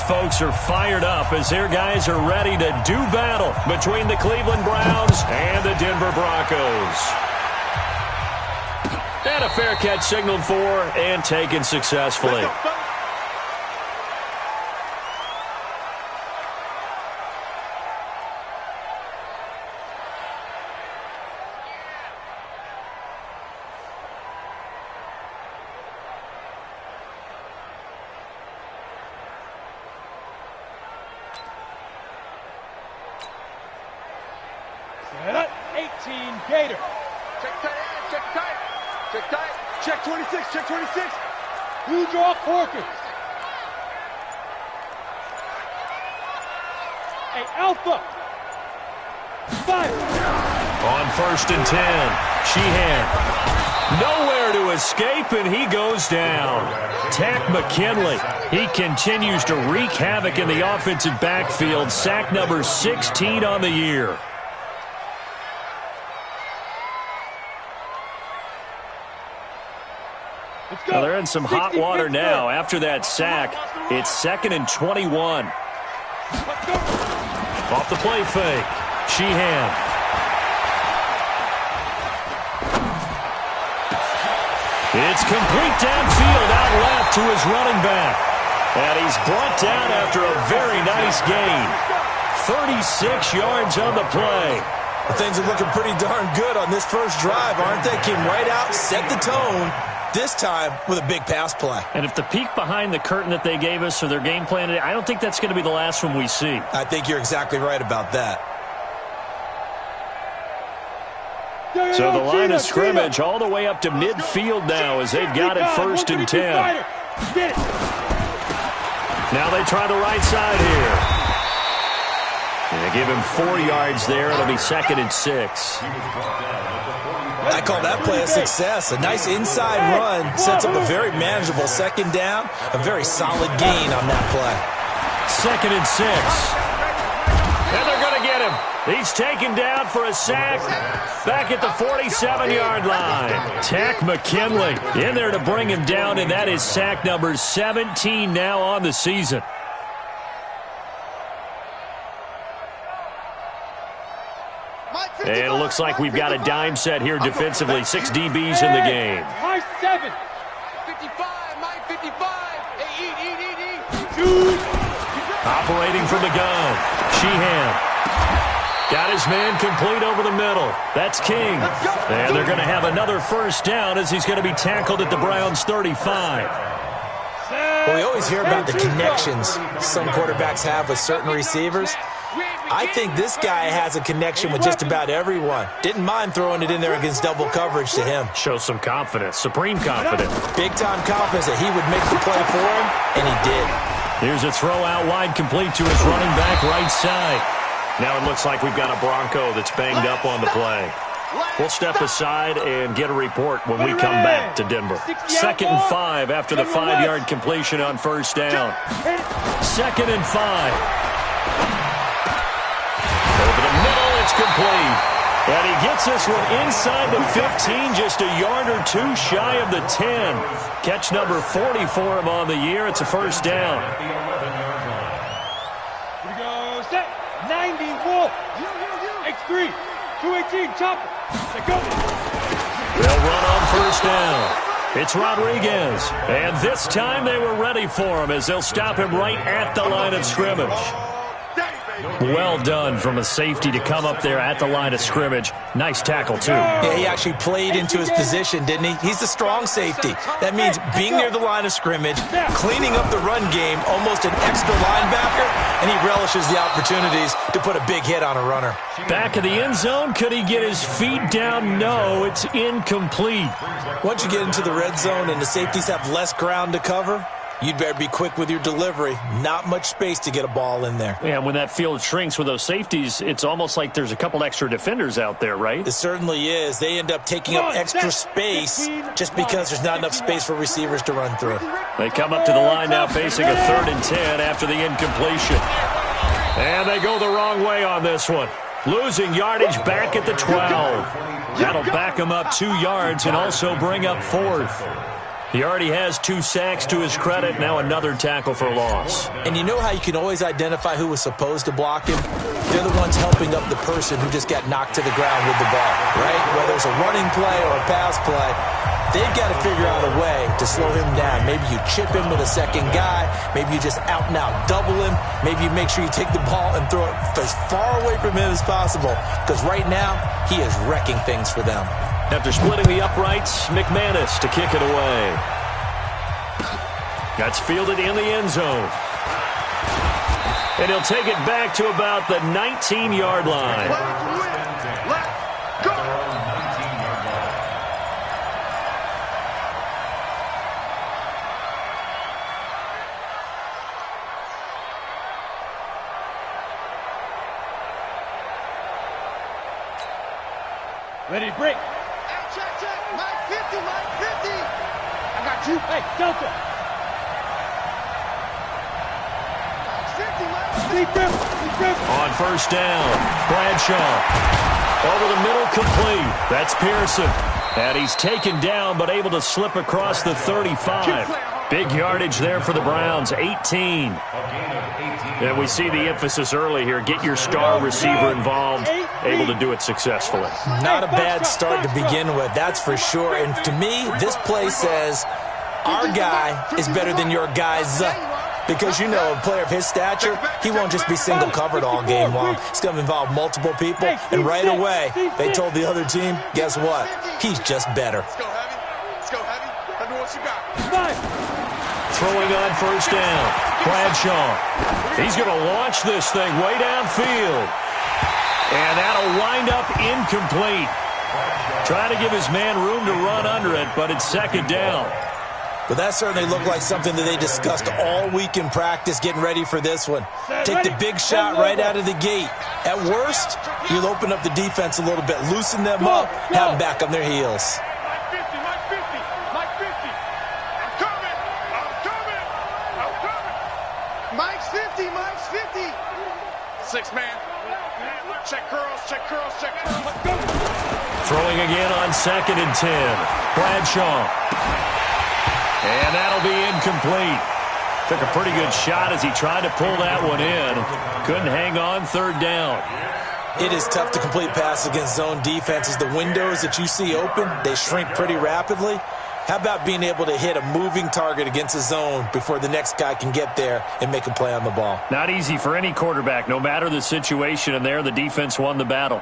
folks are fired up as their guys are ready to do battle between the Cleveland Browns and the Denver Broncos. And a fair catch signaled for and taken successfully. Set up, 18, Gator. Check tight, check tight, check tight. Check 26, check 26. Blue draw, Corkins. Hey, Alpha. Fire. On 1st and 10, Sheehan. Nowhere to escape, and he goes down. Tack McKinley. He continues to wreak havoc in the offensive backfield. Sack number 16 on the year. Well, they're in some hot water now. After that sack, it's 2nd and 21. Off the play fake. Sheehan. It's complete downfield out left to his running back. And he's brought down after a very nice gain. 36 yards on the play. Things are looking pretty darn good on this first drive, aren't they? Came right out, set the tone, this time with a big pass play. And if the peek behind the curtain that they gave us or their game plan, I don't think that's going to be the last one we see. I think you're exactly right about that. So the line of scrimmage all the way up to midfield now as they've got it 1st and 10. Now they try the right side here. They give him 4 yards there. It'll be 2nd and 6. I call that play a success. A nice inside run sets up a very manageable 2nd down. A very solid gain on that play. 2nd and 6. And they're going to get him. He's taken down for a sack back at the 47-yard line. Tack McKinley in there to bring him down, and that is sack number 17 now on the season. And it looks like we've got a dime set here defensively. 6 DBs in the game. High 7. 55, my 55. Hey, eat. Operating from the gun. Sheehan. Got his man complete over the middle. That's King. And they're going to have another 1st down as he's going to be tackled at the Browns' 35. Well, we always hear about the connections some quarterbacks have with certain receivers. I think this guy has a connection with just about everyone. Didn't mind throwing it in there against double coverage to him. Shows some confidence, supreme confidence. Big-time confidence that he would make the play for him, and he did. Here's a throw out wide complete to his running back right side. Now it looks like we've got a Bronco that's banged up on the play. We'll step aside and get a report when we come back to Denver. 2nd and 5 after the 5-yard completion on 1st down. 2nd and 5. Over the middle, it's complete. And he gets this one inside the 15, just a yard or 2 shy of the 10. Catch number 40 for him on the year. It's a 1st down. Here we go, set. 90, Wolf. X3. 218, chopper. Let go. They'll run on 1st down. It's Rodriguez. And this time they were ready for him as they'll stop him right at the line of scrimmage. Well done from a safety to come up there at the line of scrimmage. Nice tackle, too. Yeah, he actually played into his position, didn't he? He's the strong safety. That means being near the line of scrimmage, cleaning up the run game, almost an extra linebacker, and he relishes the opportunities to put a big hit on a runner. Back of the end zone, could he get his feet down? No, it's incomplete. Once you get into the red zone and the safeties have less ground to cover, you'd better be quick with your delivery. Not much space to get a ball in there. Yeah, when that field shrinks with those safeties, it's almost like there's a couple extra defenders out there, right? It certainly is. They end up taking up extra space just because there's not enough space for receivers to run through. They come up to the line now facing a 3rd and 10 after the incompletion. And they go the wrong way on this one. Losing yardage back at the 12. That'll back them up 2 yards and also bring up 4th. He already has 2 sacks to his credit. Now another tackle for loss. And you know how you can always identify who was supposed to block him? They're the ones helping up the person who just got knocked to the ground with the ball, right? Whether it's a running play or a pass play, they've got to figure out a way to slow him down. Maybe you chip him with a second guy. Maybe you just out-and-out double him. Maybe you make sure you take the ball and throw it as far away from him as possible, because right now he is wrecking things for them. After splitting the uprights, McManus to kick it away. That's fielded in the end zone. And he'll take it back to about the 19-yard line. Let's go. Ready, break. Hey, check. Mike 50, Mike 50. I got you. Hey, Delta. Mike 50, Mike 50. On first down, Bradshaw. Over the middle, complete. That's Pearson. And he's taken down, but able to slip across the 35. Big yardage there for the Browns, 18. And we see the emphasis early here. Get your star receiver involved. Able to do it successfully. Not a bad start to begin with, that's for sure. And to me, this play says our guy is better than your guy's. Because, you know, a player of his stature, he won't just be single covered all game long. It's going to involve multiple people. And right away, they told the other team, guess what? He's just better. Let's go heavy. Let's go heavy. Let me what you got. Throwing on first down, Bradshaw. He's going to launch this thing way downfield. And that'll wind up incomplete. Trying to give his man room to run under it, but it's second down. But that certainly looked like something that they discussed all week in practice, getting ready for this one. Take the big shot right out of the gate. At worst, you'll open up the defense a little bit, loosen them up, have them back on their heels. Mike 50, Mike 50, Mike 50. I'm coming. Mike's 50, Mike's 50. 6 man. Check curls. Let's go. Throwing again on 2nd and 10. Bradshaw. And that'll be incomplete. Took a pretty good shot as he tried to pull that one in. Couldn't hang on, 3rd down. It is tough to complete passes against zone defenses. The windows that you see open, they shrink pretty rapidly. How about being able to hit a moving target against a zone before the next guy can get there and make a play on the ball? Not easy for any quarterback, no matter the situation, and there the defense won the battle.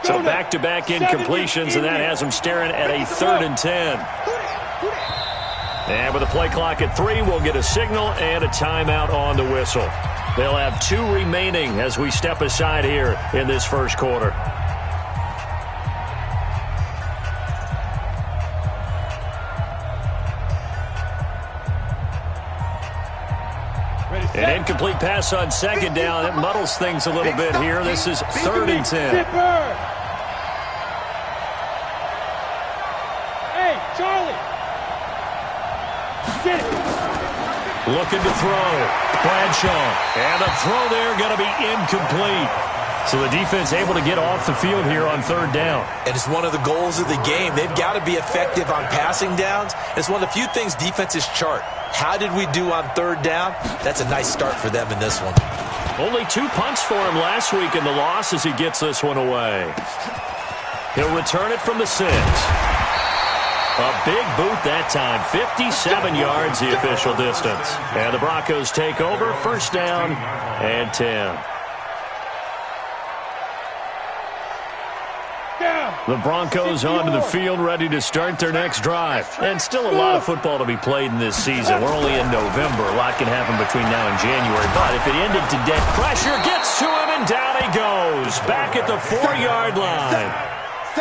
So back-to-back incompletions, and that has him staring at a 3rd and 10. And with the play clock at 3, we'll get a signal and a timeout on the whistle. They'll have 2 remaining as we step aside here in this first quarter. An incomplete pass on 2nd down. That muddles things a little bit here. This is 3rd and 10. Hey, Charlie. Get it. Looking to throw. Bradshaw. And the throw there going to be incomplete. So the defense able to get off the field here on 3rd down. And it's one of the goals of the game. They've got to be effective on passing downs. It's one of the few things defenses chart. How did we do on 3rd down? That's a nice start for them in this one. Only 2 punts for him last week in the loss as he gets this one away. He'll return it from the 6. A big boot that time. 57 yards the official distance. And the Broncos take over. 1st down and 10. The Broncos onto the field, ready to start their next drive. And still a lot of football to be played in this season. We're only in November. A lot can happen between now and January. But if it ended today, pressure gets to him, and down he goes. Back at the 4-yard line.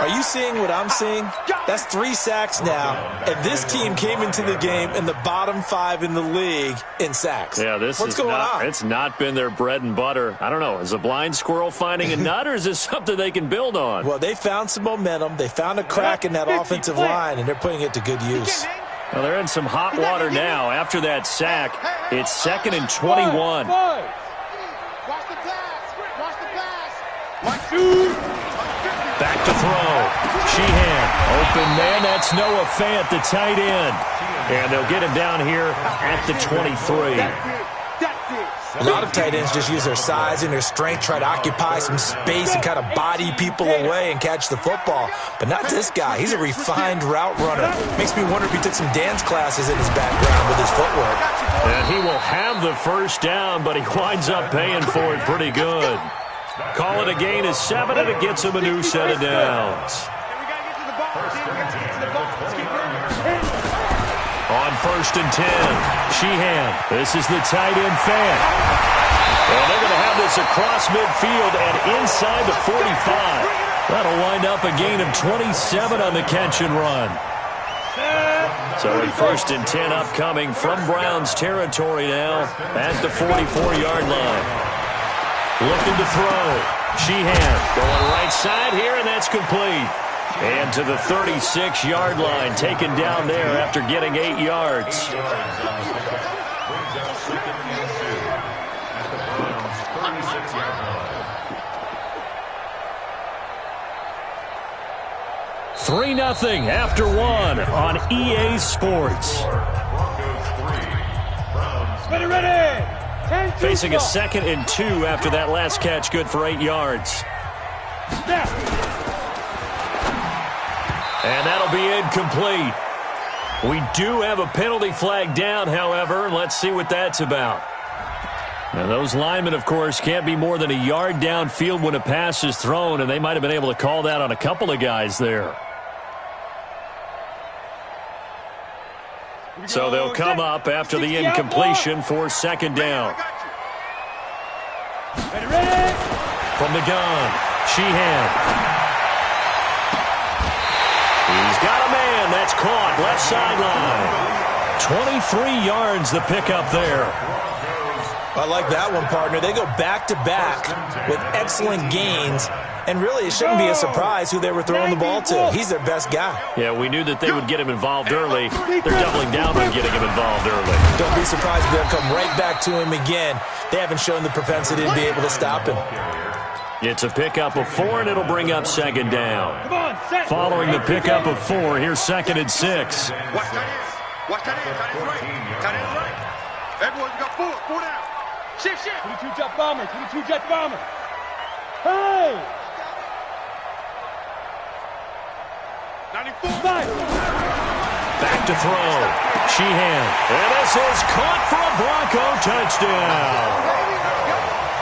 Are you seeing what I'm seeing? That's 3 sacks now, and this team came into the game in the bottom 5 in the league in sacks. Yeah, what's going on? It's not been their bread and butter. I don't know. Is a blind squirrel finding a nut, or is this something they can build on? Well, they found some momentum. They found a crack in that offensive line, and they're putting it to good use. Well, they're in some hot water now. After that sack, it's 2nd and 21. Watch the pass. Watch the pass. Back to throw. Sheehan. Open man. That's Noah Fant, the tight end. And they'll get him down here at the 23. A lot of tight ends just use their size and their strength, try to occupy some space and kind of body people away and catch the football. But not this guy. He's a refined route runner. Makes me wonder if he took some dance classes in his background with his footwork. And he will have the first down, but he winds up paying for it pretty good. Call it a gain of 7, and it gets him a new set of downs. On 1st and 10, Sheehan. This is the tight end Fant. And they're going to have this across midfield and inside the 45. That'll wind up a gain of 27 on the catch and run. So a 1st and 10 upcoming from Browns territory now at the 44-yard line. Looking to throw. Sheehan going right side here, and that's complete. And to the 36-yard line, taken down there after getting 8 yards. Brings up 2nd and 2 at the Browns' 36-yard line. 3-0 after 1 on EA Sports. Ready. Facing a 2nd and 2 after that last catch, good for 8 yards. And that'll be incomplete. We do have a penalty flag down, however. Let's see what that's about. Now, those linemen, of course, can't be more than a yard downfield when a pass is thrown, and they might have been able to call that on a couple of guys there. So they'll come up after the incompletion for 2nd down. Ready. From the gun, Sheehan. He's got a man. That's caught. Left sideline. 23 yards the pickup there. I like that one, partner. They go back-to-back with excellent gains. And really, it shouldn't be a surprise who they were throwing the ball to. He's their best guy. Yeah, we knew that they would get him involved early. They're doubling down on getting him involved early. Don't be surprised if they'll come right back to him again. They haven't shown the propensity to be able to stop him. It's a pickup of 4, and it'll bring up 2nd down. Following the pickup of 4, here's 2nd and 6. Watch that is. Watch that is. That is right. That is right. Everyone's got 4. 4 down. Shift. 22 jet bomber. 22 jet bomber. Hey! 94. Back to throw. Sheehan. And this is caught for a Bronco touchdown.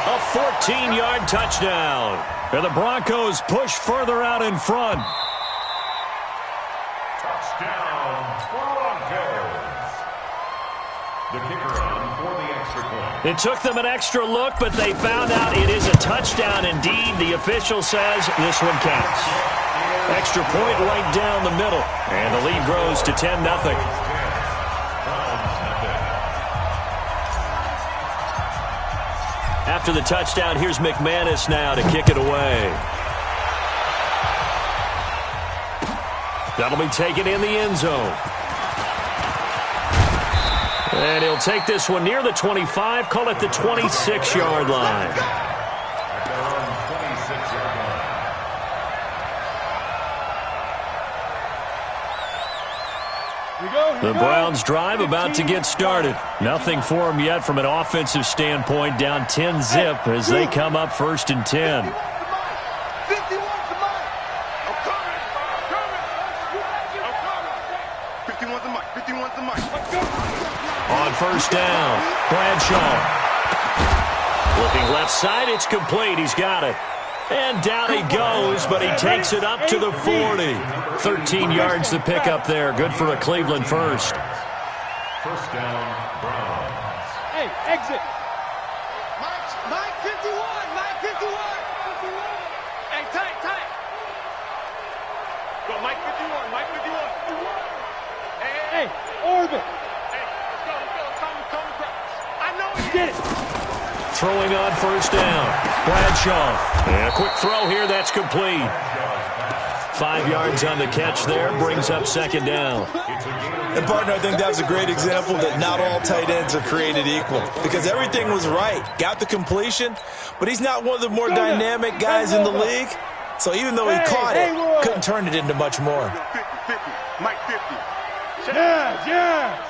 A 14-yard touchdown. And the Broncos push further out in front. Touchdown, Broncos. The kicker on for the extra point. It took them an extra look, but they found out it is a touchdown indeed. The official says this one counts. Extra point right down the middle. And the lead grows to 10-0. After the touchdown, here's McManus now to kick it away. That'll be taken in the end zone. And he'll take this one near the 25, call it the 26-yard line. The Browns drive about to get started. Nothing for them yet from an offensive standpoint. Down 10-zip as they come up 1st and 10. 51's the mic. On 1st down, Bradshaw. Looking left side, it's complete. He's got it. And down he goes, but he takes it up to the 40. 13 yards to pick up there. Good for a Cleveland first. 1st down, Browns. Hey, exit. Mike 51. Mike 51. Hey, tight. Go, Mike 51. Mike 51. Hey, orbit. Hey, let's go. Come across. I know you Get it. Throwing on 1st down, Bradshaw. And a quick throw here, that's complete. 5 yards on the catch there, brings up 2nd down. It's a gain And, partner, I think that was a great example that not all tight ends are created equal because everything was right. Got the completion, but he's not one of the more dynamic guys in the league. So even though he caught it, couldn't turn it into much more. 50-50. Mike 50. Yes, yes.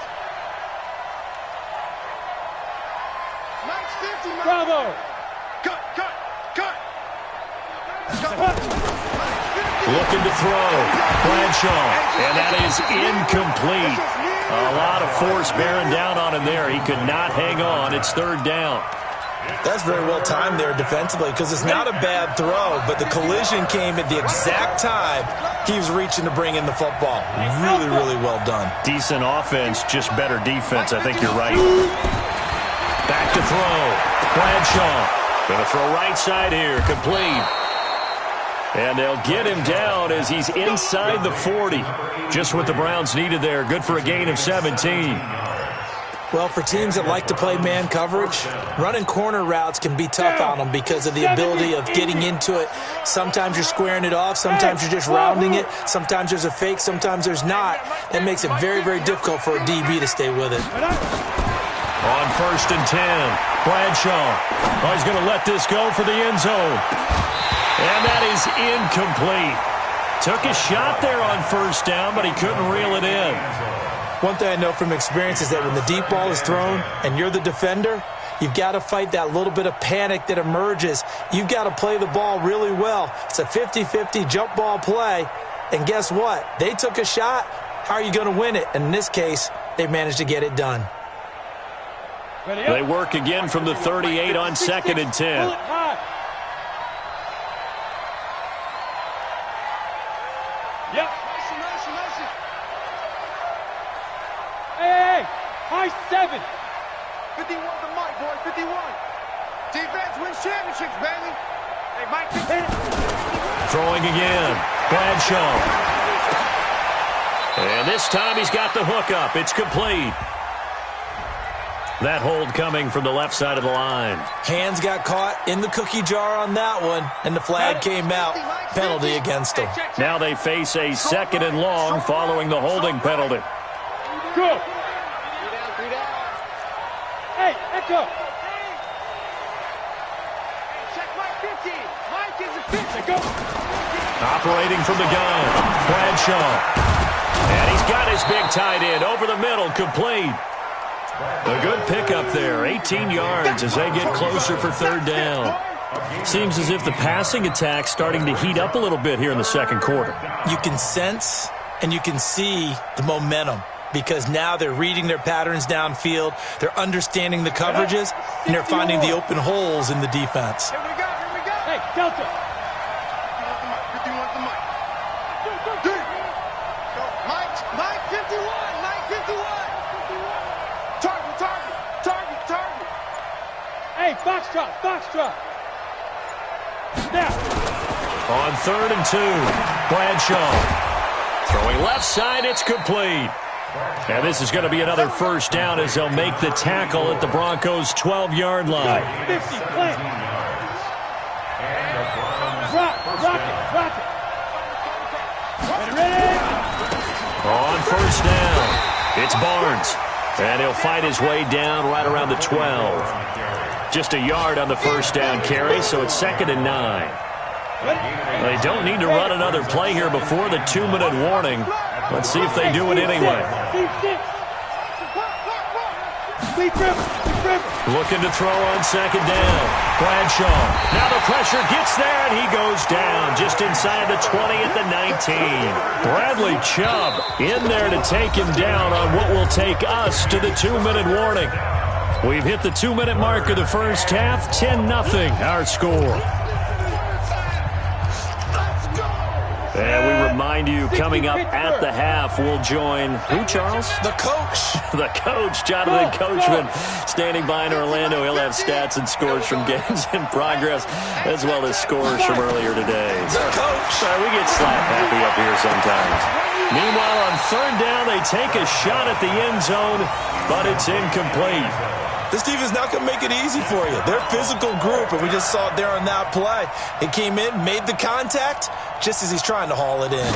Mike's 50, Mike. Bravo. Cut. Looking to throw. Bradshaw. And that is incomplete. A lot of force bearing down on him there. He could not hang on. It's third down. That's very well timed there defensively because it's not a bad throw, but the collision came at the exact time he was reaching to bring in the football. Really, really well done. Decent offense, just better defense. I think you're right. Back to throw. Bradshaw. Going to throw right side here. Complete. And they'll get him down as he's inside the 40. Just what the Browns needed there. Good for a gain of 17. Well, for teams that like to play man coverage, running corner routes can be tough on them because of the ability of getting into it. Sometimes you're squaring it off. Sometimes you're just rounding it. Sometimes there's a fake. Sometimes there's not. That makes it very, very difficult for a DB to stay with it. On 1st and 10, Bradshaw. Oh, he's going to let this go for the end zone. And that is incomplete. Took a shot there on 1st down, but he couldn't reel it in. One thing I know from experience is that when the deep ball is thrown and you're the defender, you've got to fight that little bit of panic that emerges. You've got to play the ball really well. It's a 50-50 jump ball play. And guess what? They took a shot. How are you going to win it? And in this case, they managed to get it done. They work again from the 38 on 2nd and 10. Yep. Hey, high 7. 51 to Mike, boy, 51. Defense wins championships, baby. Hey, Mike, Throwing again. Bradshaw. And this time he's got the hook up. It's complete. That hold coming from the left side of the line. Hands got caught in the cookie jar on that one, and the flag came out. Penalty against them. Now they face a 2nd and long following the holding penalty. Go. Hey, Echo. check Mike 50. Mike is a 50. Go. Operating from the gun. Bradshaw. And he's got his big tight end over the middle, complete. A good pickup there, 18 yards as they get closer for 3rd down. Seems as if the passing attack's starting to heat up a little bit here in the 2nd quarter. You can sense and you can see the momentum because now they're reading their patterns downfield, they're understanding the coverages, and they're finding the open holes in the defense. Here we go. Hey, Delta. 51 to Mike. Mike 51. Mike 51. Target. Hey, Foxtrot. Now. On 3rd and 2, Bradshaw. Throwing left side, it's complete. And this is going to be another 1st down as they'll make the tackle at the Broncos' 12-yard line. 50, plant. Rock it. Ready? On 1st down, it's Barnes. And he'll fight his way down right around the 12. Just a yard on the 1st down carry, so it's 2nd and 9. They don't need to run another play here before the 2-minute warning. Let's see if they do it anyway. Looking to throw on 2nd down. Bradshaw. Now the pressure gets there, and he goes down just inside the 20 at the 19. Bradley Chubb in there to take him down on what will take us to the 2-minute warning. We've hit the 2-minute mark of the 1st half. 10-0 our score. And we remind you, coming up at the half, we'll join who, Charles? The coach. The coach, Jonathan Coachman, standing by in Orlando. He'll have stats and scores from games in progress, as well as scores from earlier today. The coach. Sorry, we get slap happy up here sometimes. Meanwhile, on 3rd down, they take a shot at the end zone, but it's incomplete. This defense is not going to make it easy for you. They're a physical group, and we just saw it there on that play. It came in, made the contact, just as he's trying to haul it in.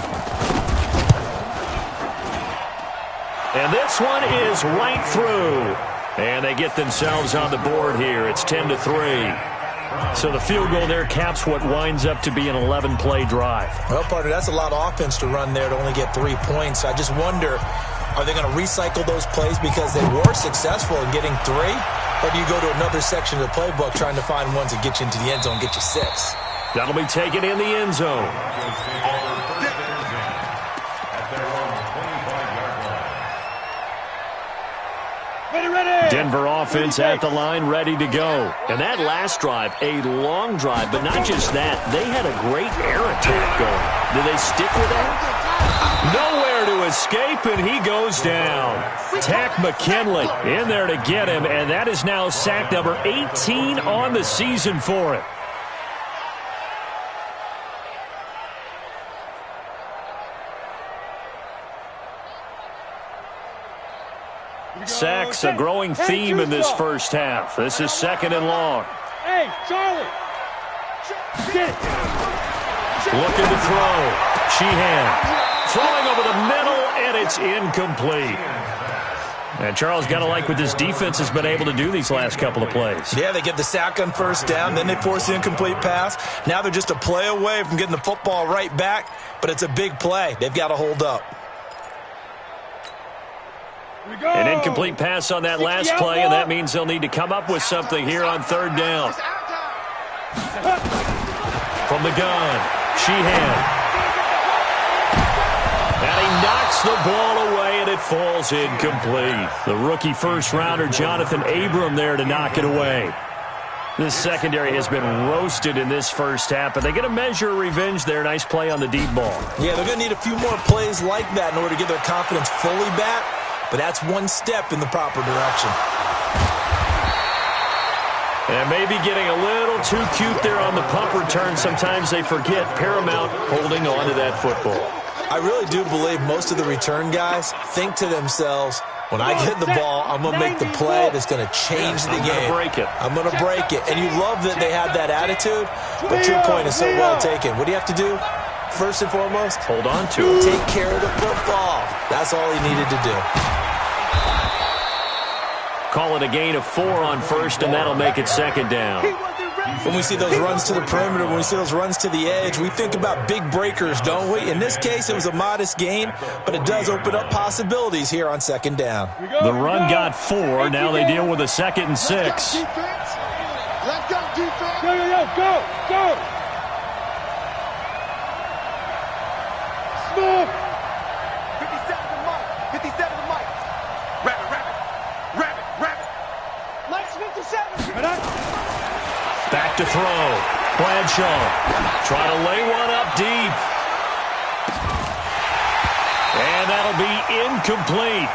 And this one is right through. And they get themselves on the board here. It's 10-3. So the field goal there caps what winds up to be an 11-play drive. Well, partner, that's a lot of offense to run there to only get 3 points. I just wonder, are they going to recycle those plays because they were successful in getting 3? Or do you go to another section of the playbook trying to find ones that get you into the end zone, get you 6? That'll be taken in the end zone. Denver offense at the line, ready to go. And that last drive, a long drive, but not just that. They had a great air attack going. Do they stick with that? Nowhere to escape, and he goes down. Tack McKinley in there to get him, and that is now sack number 18 on the season for him. Sacks, a growing theme in this first half. This is 2nd and long. Hey, Charlie! Get it! Looking to throw. Sheehan throwing over the middle, and it's incomplete. And Charles, got to like what this defense has been able to do these last couple of plays. Yeah, they get the sack on first down, then they force the incomplete pass. Now they're just a play away from getting the football right back, but it's a big play. They've got to hold up. An incomplete pass on that last play, and that means they'll need to come up with something here on 3rd down. From the gun, Sheehan. And he knocks the ball away, and it falls incomplete. The rookie first-rounder, Jonathan Abram, there to knock it away. This secondary has been roasted in this first half, but they get a measure of revenge there. Nice play on the deep ball. Yeah, they're going to need a few more plays like that in order to get their confidence fully back. But that's one step in the proper direction. And maybe getting a little too cute there on the punt return. Sometimes they forget Paramount holding on to that football. I really do believe most of the return guys think to themselves, when I get the ball, I'm going to make the play that's going to change the game. I'm going to break it. And you love that they have that attitude, but your point is so well taken. What do you have to do? First and foremost, hold on to it. Take care of the football. That's all he needed to do. Call it a gain of 4 on first, and that'll make it 2nd down. When we see those runs to the perimeter, when we see those runs to the edge, we think about big breakers, don't we? In this case, it was a modest gain, but it does open up possibilities here on 2nd down. The run got 4. Now they deal with a 2nd and 6. Let's go, defense. Go. Smooth. 57 to Mike. 57 to Mike. Rabbit. Mike's 57. Back to throw. Bradshaw trying to lay one up deep. And that'll be incomplete.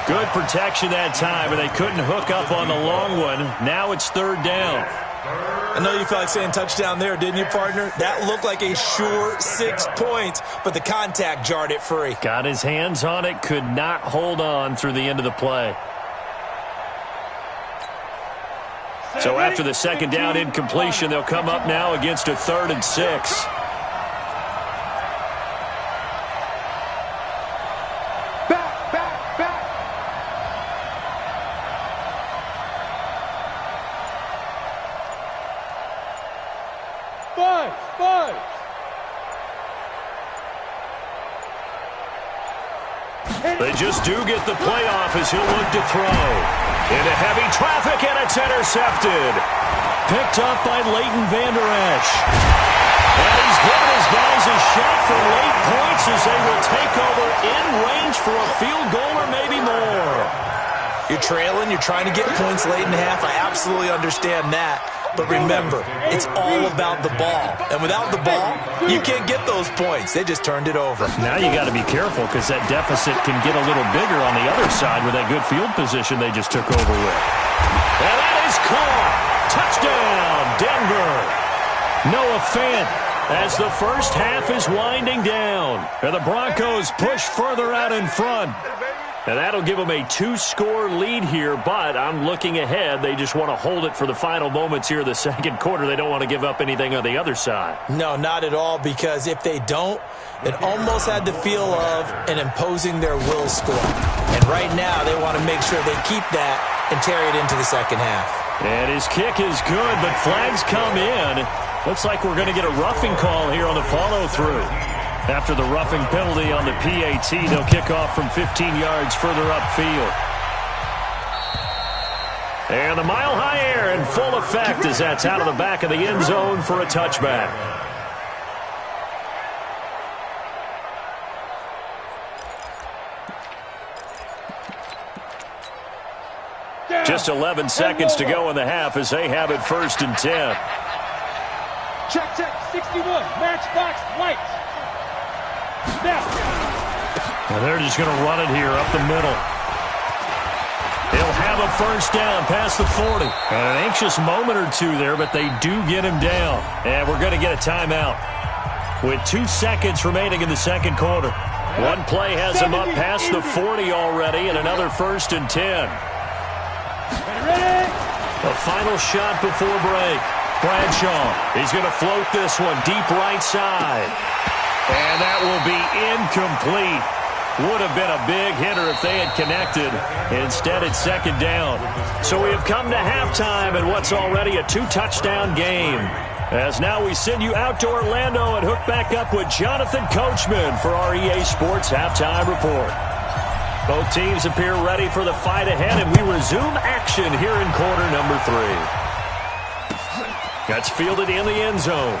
Good protection that time, and they couldn't hook up on the long one. Now it's 3rd down. I know you felt like saying touchdown there, didn't you, partner? That looked like a sure 6 points, but the contact jarred it free. Got his hands on it, could not hold on through the end of the play. So after the 2nd down incompletion, they'll come up now against a 3rd and 6. Back. Five. They just do get the playoff as he'll look to throw. Into heavy traffic, and it's intercepted. Picked up by Leighton Vander Esch. And he's giving his guys a shot for late points as they will take over in range for a field goal or maybe more. You're trailing, you're trying to get points late in the half. I absolutely understand that. But remember, it's all about the ball. And without the ball, you can't get those points. They just turned it over. Now you got to be careful because that deficit can get a little bigger on the other side with that good field position they just took over with. And that is caught. Touchdown, Denver. Noah Fant as the first half is winding down. And the Broncos push further out in front. And that'll give them a 2-score lead here, but I'm looking ahead. They just want to hold it for the final moments here of the 2nd quarter. They don't want to give up anything on the other side. No, not at all, because if they don't, it almost had the feel of an imposing their will score. And right now they want to make sure they keep that and carry it into the second half. And his kick is good, but flags come in. Looks like we're going to get a roughing call here on the follow-through. After the roughing penalty on the PAT, they'll kick off from 15 yards further upfield. And the mile-high air in full effect as that's out of the back of the end zone for a touchback. Just 11 seconds to go in the half as they have it 1st and 10. Check, 61, matchbox, lights. Snap. And they're just going to run it here up the middle. They'll have a 1st down past the 40. And an anxious moment or two there, but they do get him down. And we're going to get a timeout with 2 seconds remaining in the second quarter. One play has him up past the 40 already, and another 1st and 10. The final shot before break. Bradshaw, he's going to float this one deep right side. And that will be incomplete. Would have been a big hitter if they had connected. Instead, it's 2nd down. So we have come to halftime in what's already a 2-touchdown game. As now we send you out to Orlando and hook back up with Jonathan Coachman for our EA Sports Halftime Report. Both teams appear ready for the fight ahead, and we resume action here in quarter number 3. That's fielded in the end zone.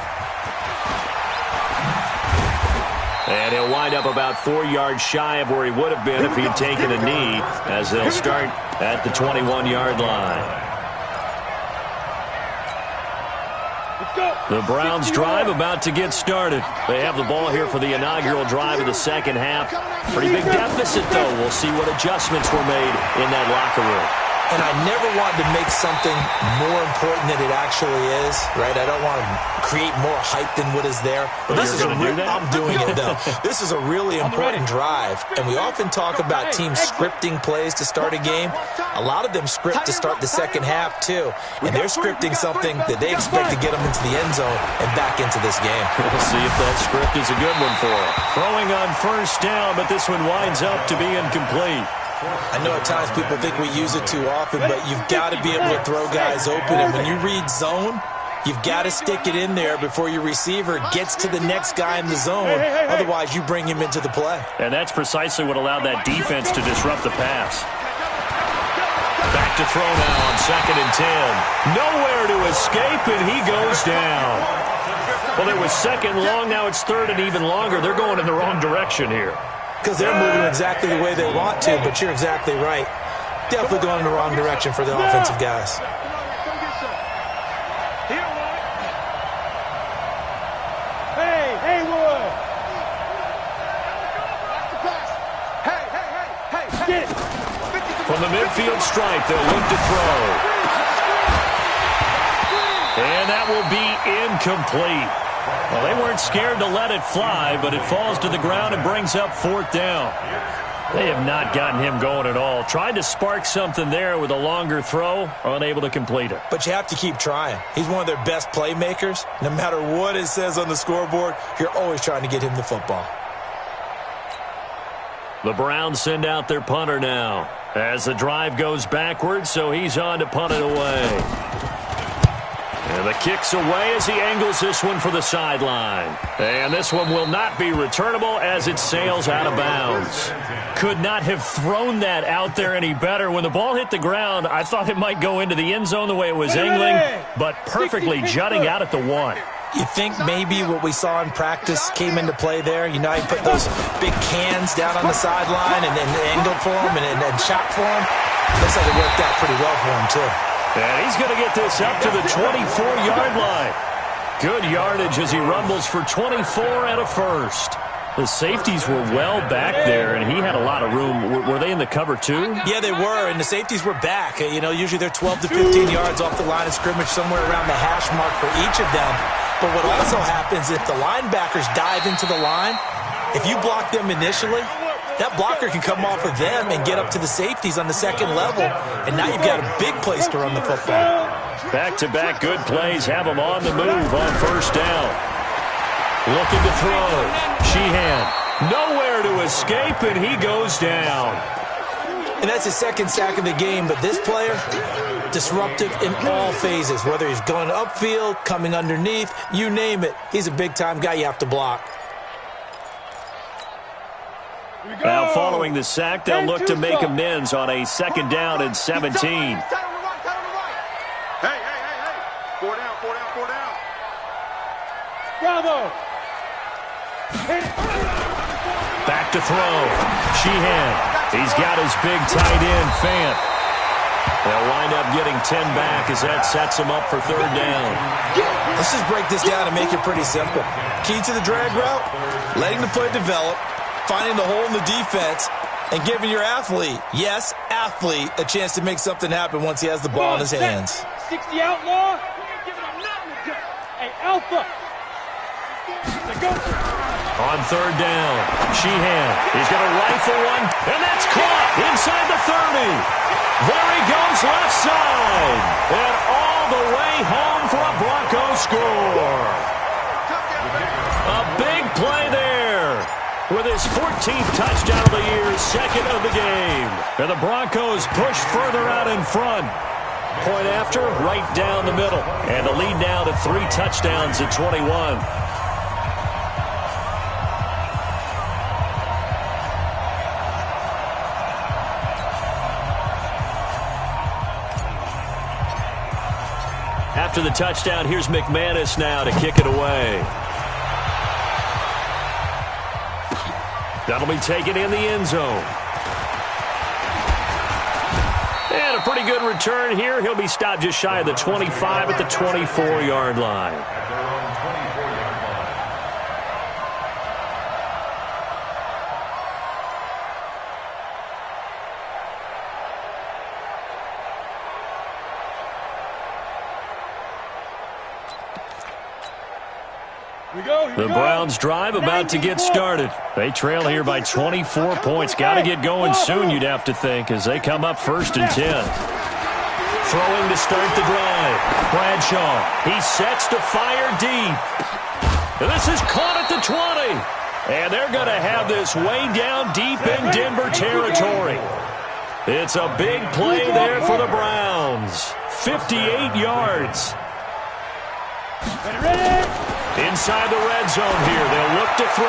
And he'll wind up about 4 yards shy of where he would have been if he'd taken a knee, as they'll start at the 21-yard line. The Browns drive about to get started. They have the ball here for the inaugural drive of the second half. Pretty big deficit, though. We'll see what adjustments were made in that locker room. And I never wanted to make something more important than it actually is, right? I don't want to create more hype than what is there. But this is I'm doing it, though. This is a really important drive. And we often talk about teams scripting plays to start a game. A lot of them script to start the second half, too. And they're scripting something that they expect to get them into the end zone and back into this game. We'll see if that script is a good one for them. Throwing on 1st down, but this one winds up to be incomplete. I know at times people think we use it too often, but you've got to be able to throw guys open. And when you read zone, you've got to stick it in there before your receiver gets to the next guy in the zone. Otherwise, you bring him into the play. And that's precisely what allowed that defense to disrupt the pass. Back to throw now on 2nd and 10. Nowhere to escape, and he goes down. Well, it was 2nd long. Now it's 3rd and even longer. They're going in the wrong direction here. Because they're moving exactly the way they want to, but you're exactly right. Definitely going in the wrong direction for the offensive guys. Hey, Haywood! Hey! From the midfield stripe, they'll look to throw. And that will be incomplete. Well, they weren't scared to let it fly, but it falls to the ground and brings up 4th down. They have not gotten him going at all. Tried to spark something there with a longer throw, unable to complete it. But you have to keep trying. He's one of their best playmakers. No matter what it says on the scoreboard, you're always trying to get him the football. The Browns send out their punter now as the drive goes backwards, so he's on to punt it away. And the kick's away as he angles this one for the sideline. And this one will not be returnable as it sails out of bounds. Could not have thrown that out there any better. When the ball hit the ground, I thought it might go into the end zone the way it was angling, but perfectly jutting out at the 1. You think maybe what we saw in practice came into play there? You know, he put those big cans down on the sideline and angled for him and shot for him. Looks like it worked out pretty well for him, too. And he's going to get this up to the 24-yard line. Good yardage as he rumbles for 24 and a 1st. The safeties were well back there, and he had a lot of room. Were they in the cover, too? Yeah, they were, and the safeties were back. You know, usually they're 12 to 15 yards off the line of scrimmage, somewhere around the hash mark for each of them. But what also happens if the linebackers dive into the line, if you block them initially, that blocker can come off of them and get up to the safeties on the second level, and now you've got a big place to run the football. Back-to-back good plays have him on the move on 1st down. Looking to throw. Sheehan, nowhere to escape, and he goes down. And that's his second sack of the game, but this player, disruptive in all phases, whether he's going upfield, coming underneath, you name it. He's a big-time guy you have to block. Now, following the sack, they'll look to make amends on a 2nd down and 17. Hey. 4 down. Bravo. Back to throw. Sheehan. He's got his big tight end, Fant. They'll wind up getting 10 back as that sets him up for 3rd down. Let's just break this down and make it pretty simple. Key to the drag route, letting the play develop, finding the hole in the defense, and giving your athlete, yes, athlete, a chance to make something happen once he has the ball in his hands. 60 outlaw. Hey, Alpha. Go. On 3rd down, Sheehan. He's going to rifle one, and that's caught inside the 30. There he goes left side. And all the way home for a Broncos score. A big play there. With his 14th touchdown of the year, 2nd of the game. And the Broncos push further out in front. Point after, right down the middle. And the lead now to 3 touchdowns at 21. After the touchdown, here's McManus now to kick it away. That'll be taken in the end zone. And a pretty good return here. He'll be stopped just shy of the 25 at the 24-yard line. The Browns drive about to get started. They trail here by 24 points. Got to get going soon, you'd have to think, as they come up 1st and 10. Throwing to start the drive. Bradshaw. He sets to fire deep. And this is caught at the 20. And they're going to have this way down deep in Denver territory. It's a big play there for the Browns. 58 yards. Inside the red zone here, they'll look to throw.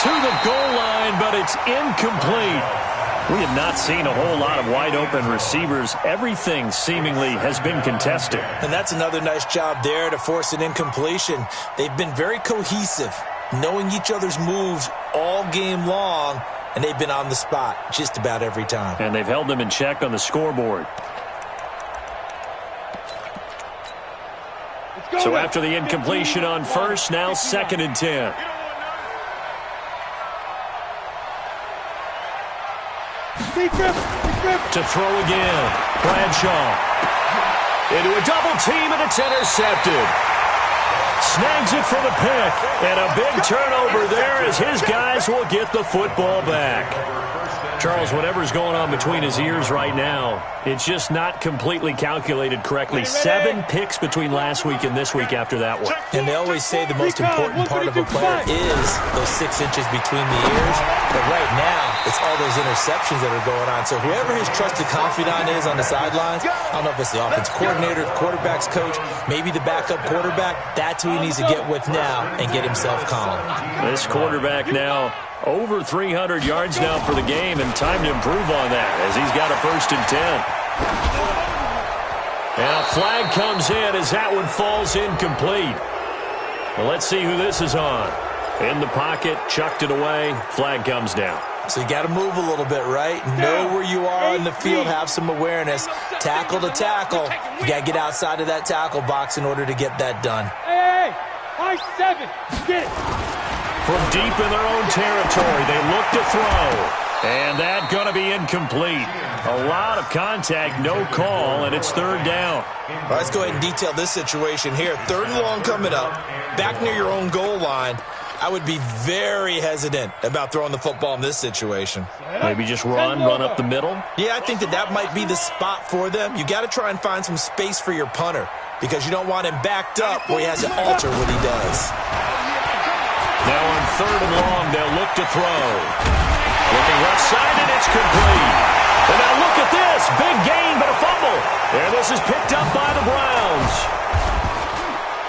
To the goal line, but it's incomplete. We have not seen a whole lot of wide-open receivers. Everything seemingly has been contested. And that's another nice job there to force an incompletion. They've been very cohesive, knowing each other's moves all game long, and they've been on the spot just about every time. And they've held them in check on the scoreboard. So after the incompletion on 1st, now 2nd and 10. To throw again. Bradshaw. Into a double team, and it's intercepted. Snags it for the pick. And a big turnover there as his guys will get the football back. Charles, whatever's going on between his ears right now, it's just not completely calculated correctly. 7 picks between last week and this week after that one. And they always say the most important part of a player is those 6 inches between the ears. But right now, it's all those interceptions that are going on. So whoever his trusted confidant is on the sidelines, I don't know if it's the offense coordinator, the quarterback's coach, maybe the backup quarterback, that's who he needs to get with now and get himself calm. This quarterback now over 300 yards now for the game, and time to improve on that as he's got a 1st and 10. And a flag comes in as that one falls incomplete. Well, let's see who this is on. In the pocket, chucked it away, flag comes down. So you got to move a little bit, right? Know where you are in the field, have some awareness. Tackle to tackle. You got to get outside of that tackle box in order to get that done. Hey, high 7, get it. From deep in their own territory, they look to throw. And that going to be incomplete. A lot of contact, no call, and it's 3rd down. All right, let's go ahead and detail this situation here. 3rd and long coming up, back near your own goal line. I would be very hesitant about throwing the football in this situation. Maybe just run up the middle? Yeah, I think that might be the spot for them. You got to try and find some space for your punter because you don't want him backed up where he has to alter what he does. Now on 3rd and long, they'll look to throw. Looking left side, and it's complete. And now look at this. Big gain, but a fumble. And this is picked up by the Browns.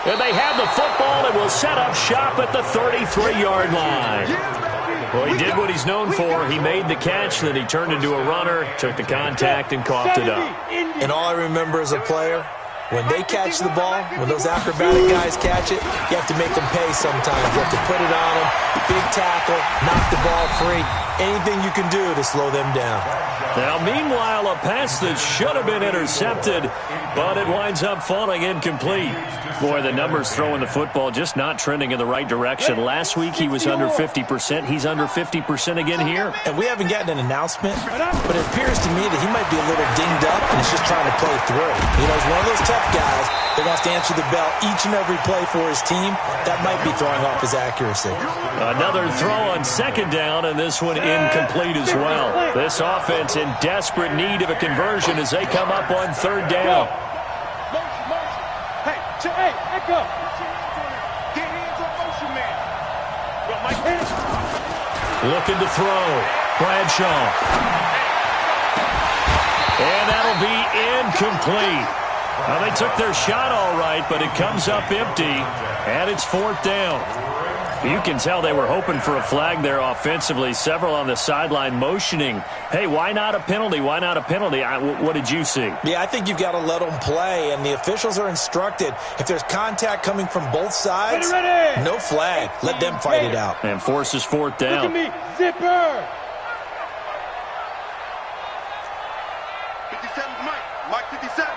And they have the football and will set up shop at the 33-yard line. Well, he did what he's known for. He made the catch, then he turned into a runner, took the contact, and coughed it up. And all I remember as a player, when they catch the ball, when those acrobatic guys catch it, you have to make them pay sometimes. You have to put it on them, big tackle, knock the ball free, anything you can do to slow them down. Now, meanwhile, a pass that should have been intercepted, but it winds up falling incomplete. Boy, the numbers throwing the football just not trending in the right direction. Last week, he was under 50%. He's under 50% again here. And we haven't gotten an announcement, but it appears to me that he might be a little dinged up and he's just trying to play through. You know, he's one of those tough guys that wants to answer the bell each and every play for his team. That might be throwing off his accuracy. Another throw on second down, and this one incomplete as well. This offense in desperate need of a conversion as they come up on third down. Hey, echo. Get hands on motion, man. Yo, Mike. Looking to throw. Bradshaw. And that'll be incomplete. Now, they took their shot all right, but it comes up empty, and it's fourth down. You can tell they were hoping for a flag there offensively. Several on the sideline motioning, hey, why not a penalty? Why not a penalty? What did you see? Yeah, I think you've got to let them play, and the officials are instructed, if there's contact coming from both sides, no flag. Let them fight it out. And forces fourth down. Look at me, zipper. 57's Mike. Mike 57.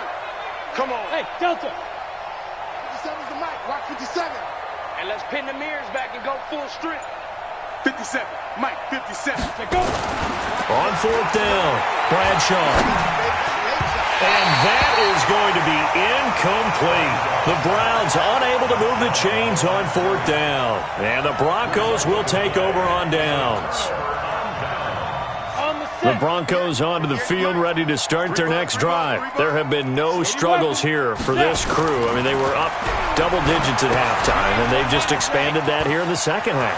Come on. Hey, Delta. 57's the Mike. Rock 57. And let's pin the mirrors back and go full strip. 57. Mike 57. Go. On fourth down, Bradshaw. And that is going to be incomplete. The Browns unable to move the chains on fourth down. And the Broncos will take over on downs. The Broncos onto the field, ready to start their next drive. There have been no struggles here for this crew. I mean, they were up double digits at halftime, and they've just expanded that here in the second half.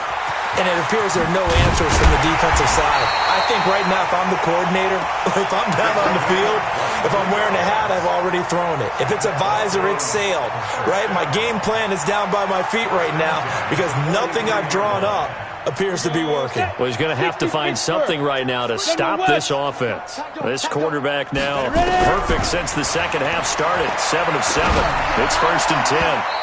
And it appears there are no answers from the defensive side. I think right now, if I'm the coordinator, if I'm down on the field, if I'm wearing a hat, I've already thrown it. If it's a visor, it's sailed, right? My game plan is down by my feet right now because nothing I've drawn up appears to be working. Well, he's going to have to find something right now to stop this offense. This quarterback now perfect since the second half started. 7 of 7. It's 1st and 10.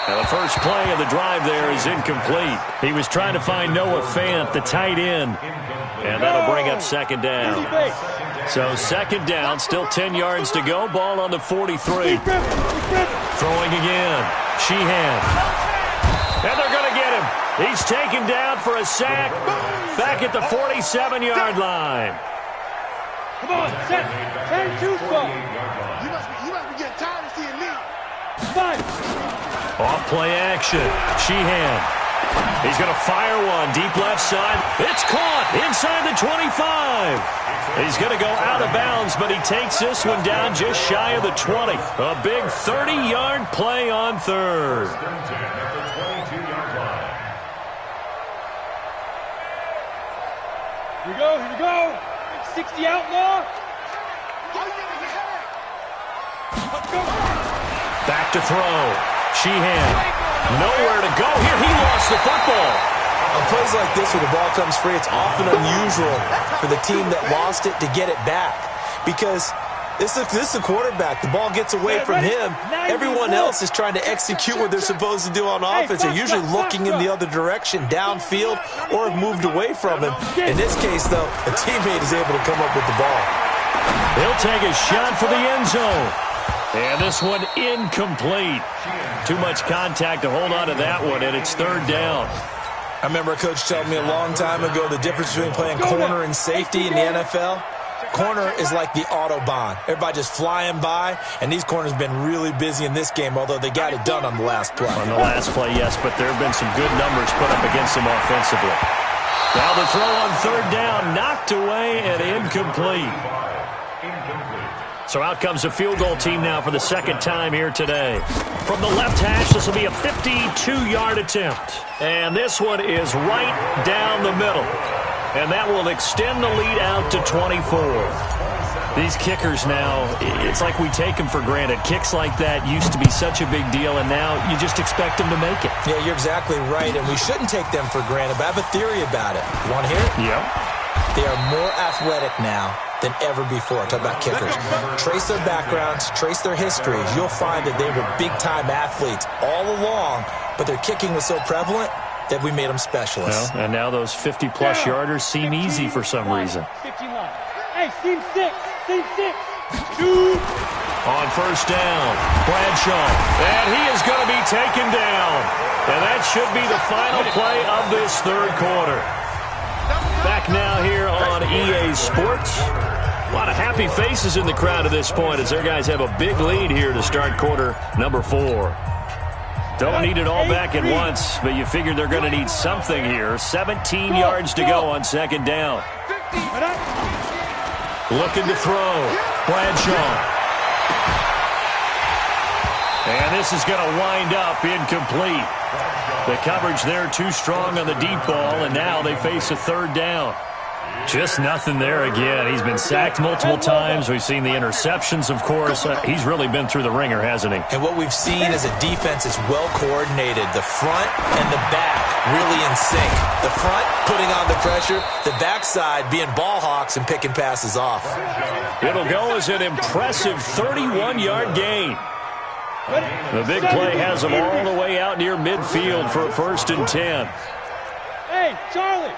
Now the first play of the drive there is incomplete. He was trying to find Noah Fant, the tight end. And that'll bring up second down. So second down, still 10 yards to go. Ball on the 43. Throwing again. Sheehan. And they're going to get him. He's taken down for a sack back at the 47-yard line. Come on, set. 10-2 spot. You must be getting tired of seeing me. 5. Off play action. Sheehan. He's going to fire one deep left side. It's caught inside the 25. He's going to go out of bounds, but he takes this one down just shy of the 20. A big 30-yard play on third. Here we go. 60 out now. Let's go. Back to throw. Sheehan. Nowhere to go here. He lost the football. On plays like this where the ball comes free, it's often unusual for the team that lost it to get it back. Because this is the quarterback. The ball gets away from him. Everyone else is trying to execute what they're supposed to do on offense. They're usually looking in the other direction, downfield, or have moved away from him. In this case, though, a teammate is able to come up with the ball. He'll take a shot for the end zone. And this one incomplete. Too much contact to hold on to that one, and it's third down. I remember a coach telling me a long time ago the difference between playing corner and safety in the NFL. Corner is like the Autobahn. Everybody just flying by, and these corners have been really busy in this game, although they got it done on the last play. On the last play, yes, but there have been some good numbers put up against them offensively. Now the throw on third down, knocked away and incomplete. So out comes the field goal team now for the second time here today. From the left hash, this will be a 52-yard attempt. And this one is right down the middle. And that will extend the lead out to 24. These kickers now, it's like we take them for granted. Kicks like that used to be such a big deal, and now you just expect them to make it. Yeah, you're exactly right, and we shouldn't take them for granted, but I have a theory about it. You want to hear it? Yep. They are more athletic now than ever before. Talk about kickers. Trace their backgrounds, trace their histories. You'll find that they were big-time athletes all along, but their kicking was so prevalent that we made them specialists. Well, and now those 50-plus yarders seem easy for some reason. 59. Hey, team 6. Team 6. 2. On first down, Bradshaw. And he is going to be taken down. And that should be the final play of this third quarter. Back now here on EA Sports. A lot of happy faces in the crowd at this point as their guys have a big lead here to start quarter number 4. Don't need it all back at once, but you figure they're going to need something here. 17 yards to go on second down. Looking to throw. Bradshaw. And this is going to wind up incomplete. The coverage there too strong on the deep ball, and now they face a third down. Just nothing there again. He's been sacked multiple times. We've seen the interceptions, of course. He's really been through the ringer, hasn't he? And what we've seen as a defense is well coordinated. The front and the back really in sync. The front putting on the pressure, the backside being ball hawks and picking passes off. It'll go as an impressive 31-yard gain. The big play has them all the way out near midfield for a 1st and 10. Hey, Charlie.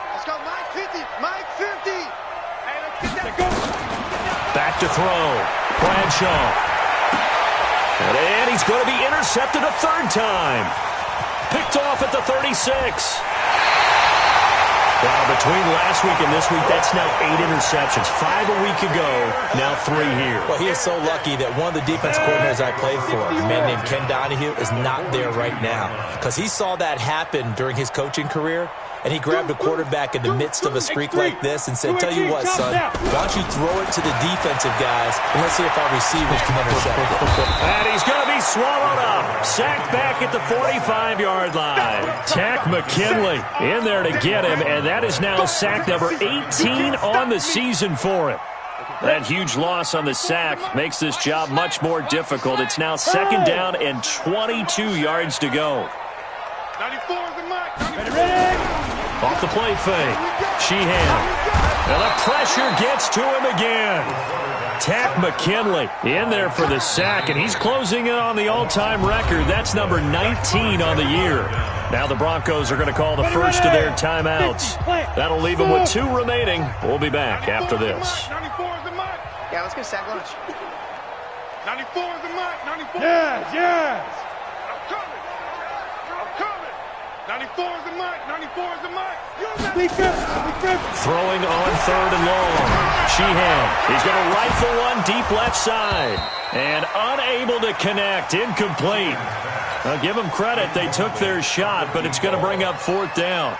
Let's go, Mike 50. Mike 50. Hey, let's get that. Back to throw. Bradshaw. And he's going to be intercepted a third time. Picked off at the 36. Well, between last week and this week, that's now 8 interceptions. 5 a week ago, now 3 here. Well, he is so lucky that one of the defense coordinators I played for, a man named Ken Donahue, is not there right now. Because he saw that happen during his coaching career, and he grabbed a quarterback in the midst of a streak like this and said, tell you what, son, why don't you throw it to the defensive guys, and let's see if our receivers can intercept it. And he's going to be swallowed up. Sacked back at the 45-yard line. Tack McKinley in there to get him, and that is now sack number 18 on the season for him. That huge loss on the sack makes this job much more difficult. It's now second down and 22 yards to go. 94 is the mark. Off the play fake. Sheehan. And the pressure gets to him again. Tack McKinley in there for the sack, and he's closing in on the all-time record. That's number 19 on the year. Now the Broncos are going to call the first of their timeouts. That'll leave them with 2 remaining. We'll be back after this. 94 is the mark. Yeah, let's get sack lunch. 94 is the mark. 94. Yes. I'm coming. 94 is the mark. 94 is the mark. Throwing on third and long. Sheehan. He's going to rifle one deep left side. And unable to connect. Incomplete. Now give them credit. They took their shot, but it's going to bring up 4th down.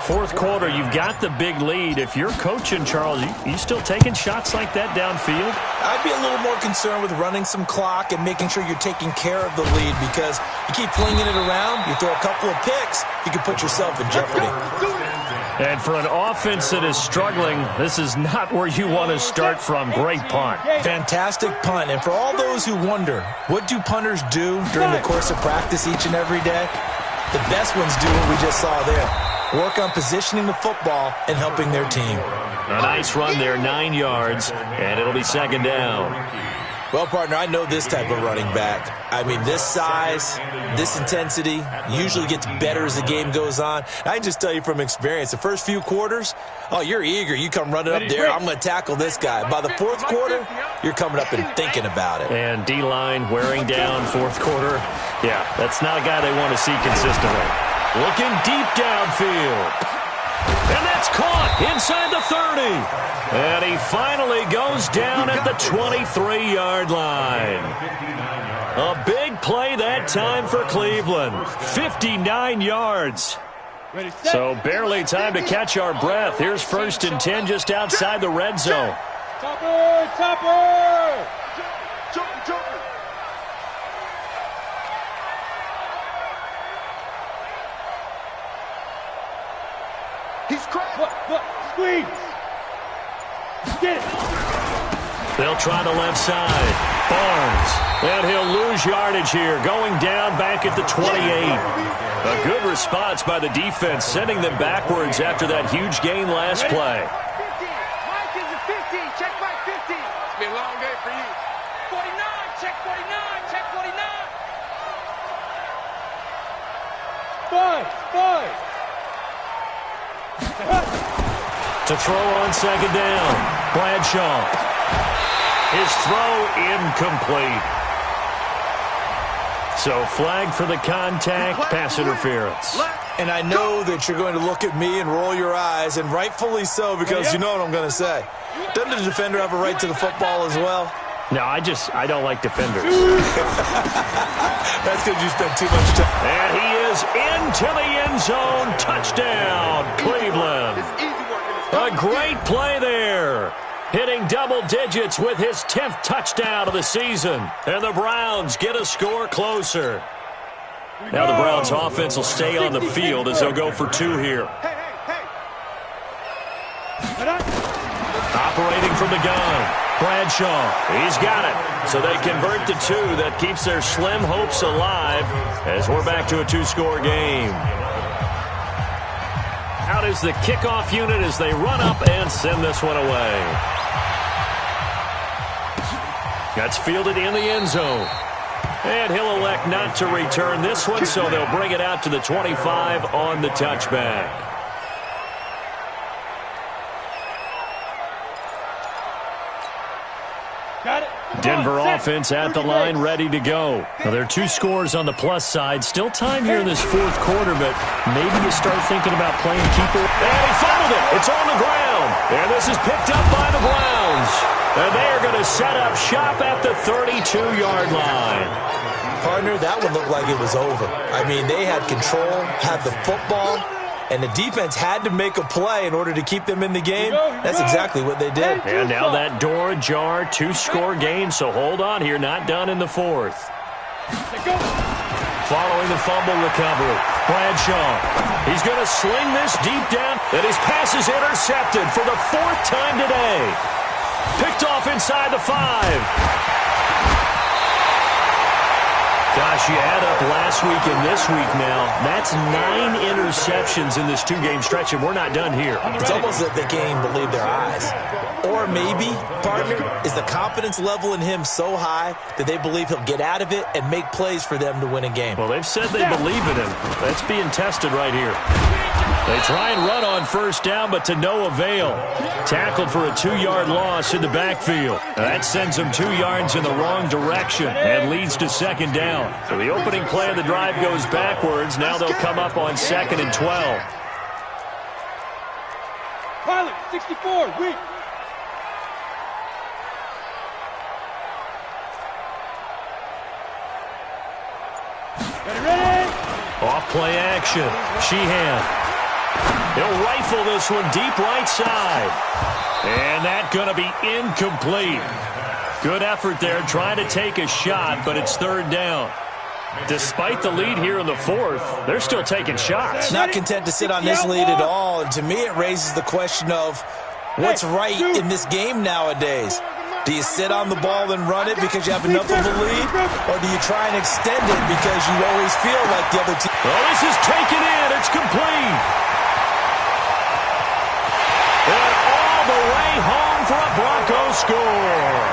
4th quarter, you've got the big lead. If you're coaching, Charles, you still taking shots like that downfield? I'd be a little more concerned with running some clock and making sure you're taking care of the lead, because you keep flinging it around, you throw a couple of picks, you can put yourself in jeopardy. And for an offense that is struggling, this is not where you want to start from. Great punt. Fantastic punt. And for all those who wonder, what do punters do during the course of practice each and every day? The best ones do what we just saw there. Work on positioning the football and helping their team. A nice run there, 9 yards, and it'll be second down. Well, partner, I know this type of running back. I mean, this size, this intensity usually gets better as the game goes on. I can just tell you from experience, the first few quarters, oh, you're eager. You come running up there, I'm going to tackle this guy. By the 4th quarter, you're coming up and thinking about it. And D-line wearing down 4th quarter. Yeah, that's not a guy they want to see consistently. Looking deep downfield. And that's caught inside the 30. And he finally goes down at the 23-yard line. A big play that time for Cleveland. 59 yards. So barely time to catch our breath. Here's 1st and 10 just outside the red zone. Topper! Topper! Joker. He's cracked. Look, squeeze. Get it. They'll try the left side. Barnes. And he'll lose yardage here, going down back at the 28. A good response by the defense, sending them backwards after that huge gain last play. 15. Mike is a 15. Check Mike 15. It's been a long day for you. 49. Check 49. Check 49. Five. To throw on second down. Bradshaw. His throw incomplete. So flag for the contact, pass interference. And I know that you're going to look at me and roll your eyes, and rightfully so, because you know what I'm going to say. Doesn't the defender have a right to the football as well? No, I don't like defenders. That's because you spent too much time. And he is into the end zone. Touchdown, Cleveland. A great play there. Hitting double digits with his 10th touchdown of the season. And the Browns get a score closer. Now the Browns offense will stay on the field as they'll go for 2 here. Operating from the gun. Bradshaw, he's got it. So they convert to 2. That keeps their slim hopes alive as we're back to a 2-score game. Out is the kickoff unit as they run up and send this one away. That's fielded in the end zone. And he'll elect not to return this one, so they'll bring it out to the 25 on the touchback. Got it. Denver offense at the line, ready to go. Now, there are 2 scores on the plus side. Still time here in this 4th quarter, but maybe you start thinking about playing keeper. And he fumbled it. It's on the ground. And this is picked up by the Browns. And they are going to set up shop at the 32-yard line. Partner, that one looked like it was over. I mean, they had control, had the football, and the defense had to make a play in order to keep them in the game. That's exactly what they did. And now that door ajar, 2-score game, so hold on here, not done in the 4th. Following the fumble recovery, Bradshaw. He's going to sling this deep down, and his pass is intercepted for the 4th time today. Picked off inside the 5. Gosh, you add up last week and this week now. That's 9 interceptions in this 2-game stretch, and we're not done here. It's almost like they can't even believe their eyes. Or maybe, partner, is the confidence level in him so high that they believe he'll get out of it and make plays for them to win a game. Well, they've said they believe in him. That's being tested right here. They try and run on first down, but to no avail. Tackled for a 2-yard loss in the backfield. That sends them 2 yards in the wrong direction and leads to second down. So the opening play of the drive goes backwards. Now they'll come up on 2nd and 12. Pilot, 64, weak. Ready? Off play action. Sheehan. He'll rifle this one deep right side. And that's going to be incomplete. Good effort there trying to take a shot, but it's 3rd down. Despite the lead here in the 4th, they're still taking shots. Not content to sit on this lead at all. And to me, it raises the question of what's right in this game nowadays. Do you sit on the ball and run it because you have enough of a lead? Or do you try and extend it because you always feel like the other team? Well, this is taken in. It's complete. And all the way home for a Broncos score.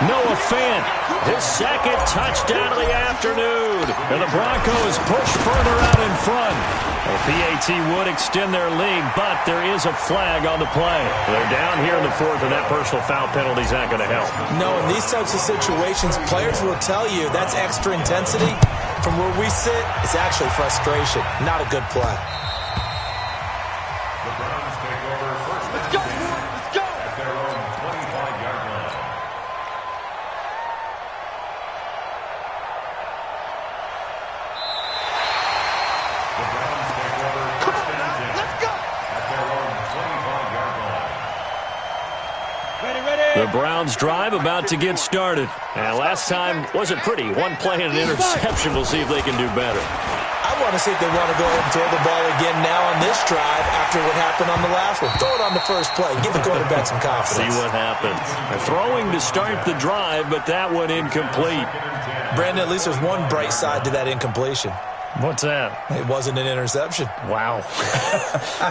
Noah Fant, his 2nd touchdown of the afternoon. And the Broncos push further out in front. The PAT would extend their lead, but there is a flag on the play. They're down here in the 4th, and that personal foul penalty is not going to help. No, in these types of situations, players will tell you that's extra intensity. From where we sit, it's actually frustration, not a good play. The Browns take over first. Let's go! Let's go! At their own 25-yard line. The Browns take over first and 10. Let's go! At their own 25-yard line. Ready. The Browns drive about to get started. And last time wasn't pretty. 1 play and an interception. We'll see if they can do better. I want to see if they want to go ahead and throw the ball again now on this drive after what happened on the last one. Throw it on the first play. Give the quarterback some confidence. See what happens. They're throwing to start the drive, but that one incomplete. Brandon, at least there's one bright side to that incompletion. What's that? It wasn't an interception. Wow.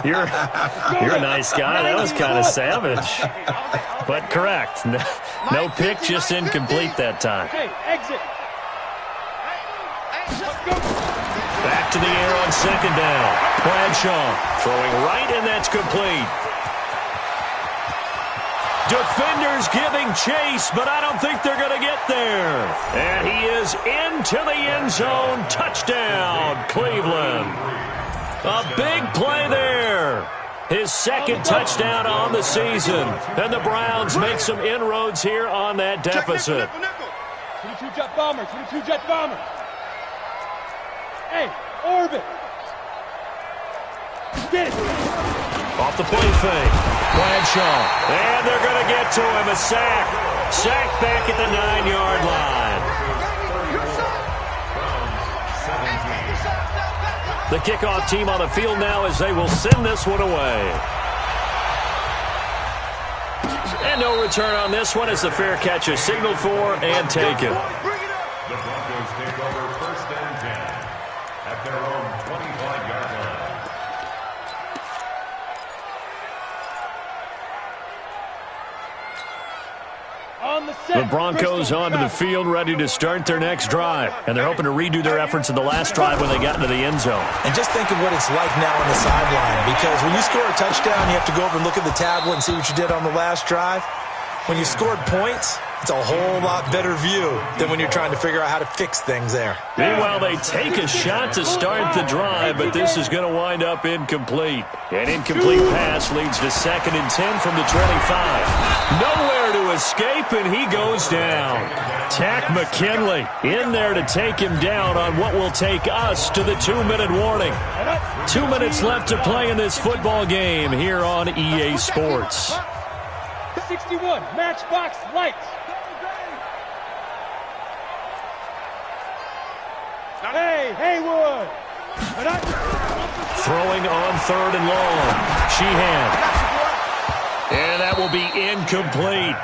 You're a nice guy. That was kind of savage. But correct. No pick, just incomplete that time. Hey, exit. Back to the air on second down. Bradshaw throwing right, and that's complete. Defenders giving chase, but I don't think they're going to get there. And he is into the end zone. Touchdown, Cleveland. A big play there. His second touchdown on the season. And the Browns make some inroads here on that deficit. 22 jet bomber, 22 jet bomber. Hey, orbit. Get it. Off the play fake. Bradshaw. And they're going to get to him. A sack. Sack back at the 9-yard line. The kickoff team on the field now as they will send this one away. And no return on this one as the fair catch is signaled for and taken. The Broncos take over first and 10 at their own 25-yard line. The Broncos onto the field ready to start their next drive. And they're hoping to redo their efforts in the last drive when they got into the end zone. And just think of what it's like now on the sideline, because when you score a touchdown, you have to go over and look at the tablet and see what you did on the last drive. When you scored points, it's a whole lot better view than when you're trying to figure out how to fix things there. Meanwhile, they take a shot to start the drive, but this is going to wind up incomplete. An incomplete pass leads to 2nd and 10 from the 25. Nowhere to escape, and he goes down. Tack McKinley in there to take him down on what will take us to the 2-minute warning. 2 minutes left to play in this football game here on EA Sports. 61, matchbox lights. Hey, Haywood. Throwing on 3rd and long. Sheehan. And that will be incomplete.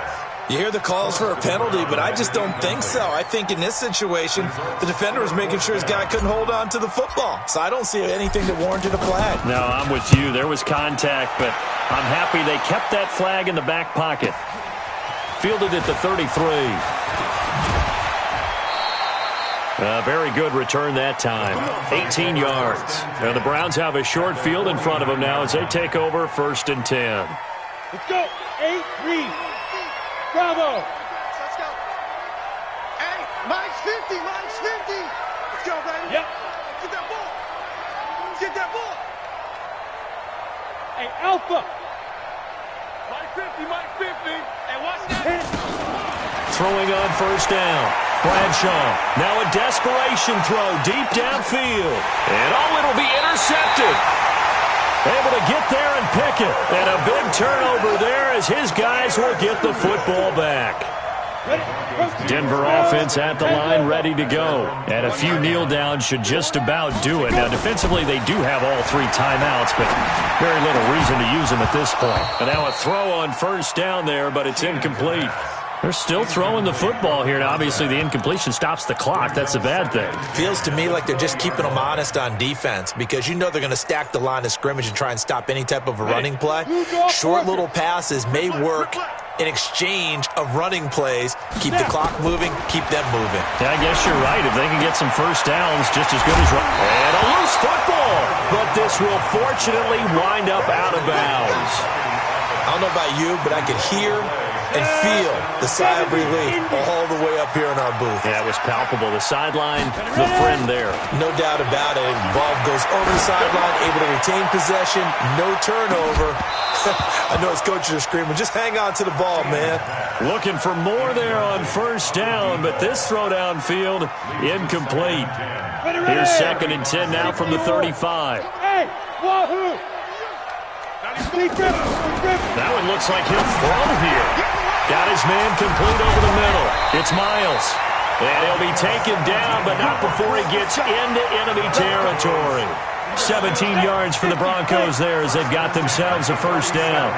You hear the calls for a penalty, but I just don't think so. I think in this situation, the defender was making sure his guy couldn't hold on to the football. So I don't see anything that warranted a flag. No, I'm with you. There was contact, but I'm happy they kept that flag in the back pocket. Fielded at the 33. Very good return that time. 18 yards. And the Browns have a short field in front of them now as they take over 1st and 10. Let's go. 8-3. Bravo. Let's go. Hey, mine's 50. Mine's 50. Let's go, baby. Yep. Get that ball. Get that ball. Hey, Alpha. Mike 50, Mike 50. Hey, watch that. Hit. Throwing on 1st down. Bradshaw. Now a desperation throw deep downfield. And it'll be intercepted. Able to get there and pick it. And a big turnover there as his guys will get the football back. Denver offense at the line ready to go. And a few kneel downs should just about do it. Now defensively they do have all 3 timeouts, but very little reason to use them at this point. And now a throw on 1st down there, but it's incomplete. They're still throwing the football here. Now, obviously, the incompletion stops the clock. That's a bad thing. Feels to me like they're just keeping them honest on defense because you know they're going to stack the line of scrimmage and try and stop any type of a running play. Short little passes may work in exchange of running plays. Keep the clock moving, keep them moving. Yeah, I guess you're right. If they can get some 1st downs, just as good as run. And a loose football. But this will fortunately wind up out of bounds. I don't know about you, but I could hear and feel the sigh of relief all the way up here in our booth. Yeah, it was palpable. The sideline, the friend there. No doubt about it. Ball goes over the sideline, able to retain possession, no turnover. I know his coaches are screaming, just hang on to the ball, man. Looking for more there on 1st down, but this throw downfield, incomplete. Here's 2nd and 10 now from the 35. Hey, wahoo! That one looks like he'll throw here. Got his man complete over the middle. It's Miles. And he'll be taken down, but not before he gets into enemy territory. 17 yards for the Broncos there as they've got themselves a first down.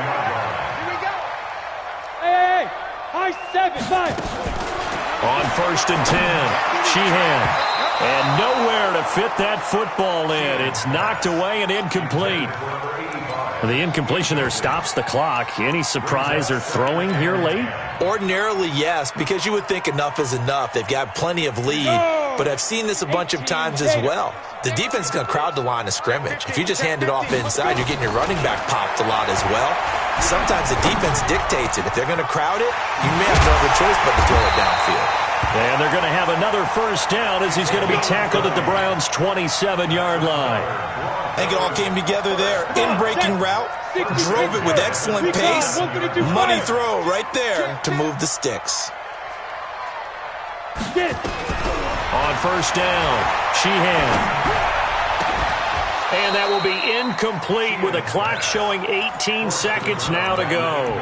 Hey, high 7-5. On 1st and 10, Sheehan. And nowhere to fit that football in. It's knocked away and incomplete. The incompletion there stops the clock. Any surprise they're throwing here late? Ordinarily, yes, because you would think enough is enough. They've got plenty of lead, but I've seen this a bunch of times as well. The defense is going to crowd the line of scrimmage. If you just hand it off inside, you're getting your running back popped a lot as well. Sometimes the defense dictates it. If they're going to crowd it, you may have no other choice but to throw it downfield. And they're going to have another first down as he's going to be tackled at the Browns' 27-yard line. I think it all came together there. In-breaking route, drove it with excellent pace. Money throw right there to move the sticks. On first down, Sheehan. And that will be incomplete with a clock showing 18 seconds now to go.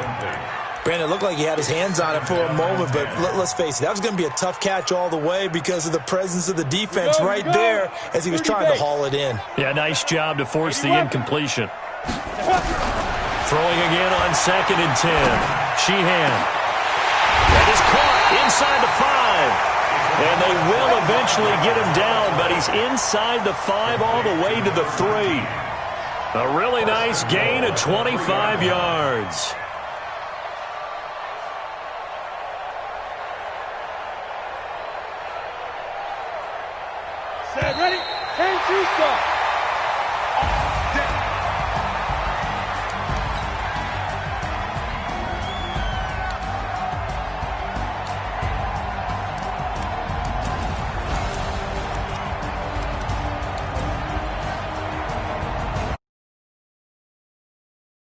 Brandon, it looked like he had his hands on it for a moment, but let's face it, that was going to be a tough catch all the way because of the presence of the defense right there as he was trying to haul it in. Yeah, nice job to force the incompletion. Throwing again on 2nd and 10. Sheehan. That is caught inside the 5. And they will eventually get him down, but he's inside the 5 all the way to the 3. A really nice gain of 25 yards. Set, ready, and 2 start.